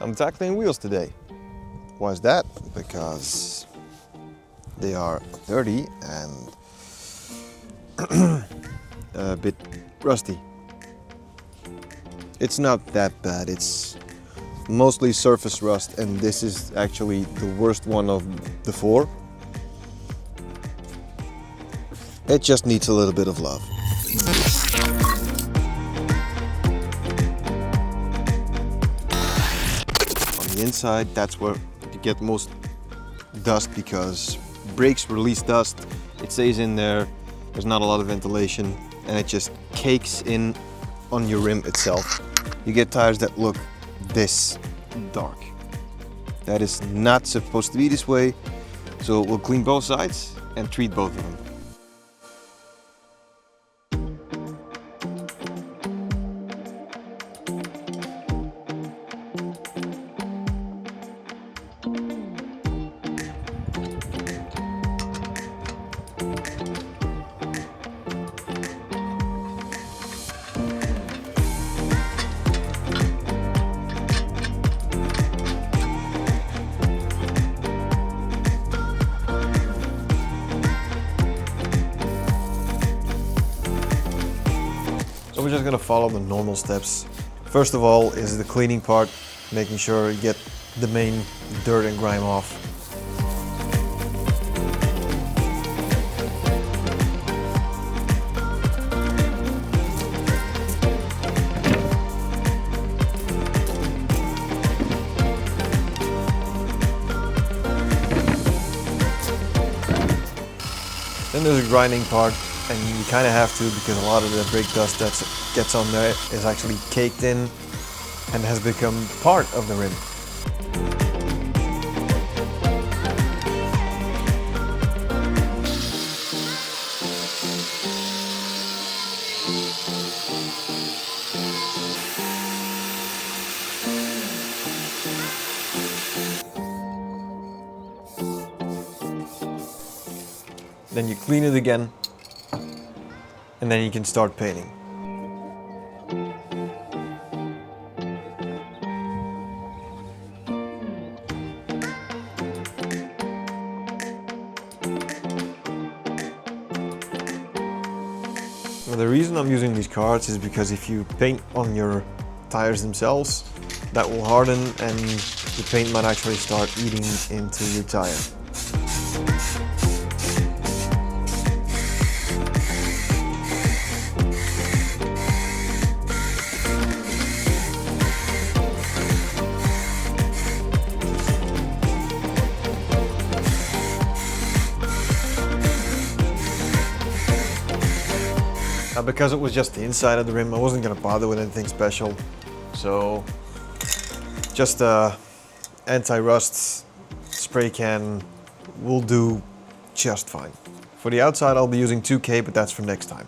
I'm tackling wheels today. Why is that? Because they are dirty and a bit rusty. It's not that bad, it's mostly surface rust, and this is actually the worst one of the four. It just needs a little bit of love. On the inside, that's where you get most dust, because brakes release dust, it stays in there, there's not a lot of ventilation, and it just cakes in on your rim itself. You get tires that look this dark. That is not supposed to be this way, so we'll clean both sides and treat both of them. So we're just gonna follow the normal steps. First of all is the cleaning part, making sure you get the main dirt and grime off. Then there's a grinding part. And you kind of have to, because a lot of the brake dust that gets on there is actually caked in and has become part of the rim. Then you clean it again. And then you can start painting. Now, the reason I'm using these cards is because if you paint on your tires themselves, that will harden and the paint might actually start eating into your tire. Now, because it was just the inside of the rim, I wasn't going to bother with anything special. So just a anti-rust spray can will do just fine. For the outside I'll be using 2K, but that's for next time.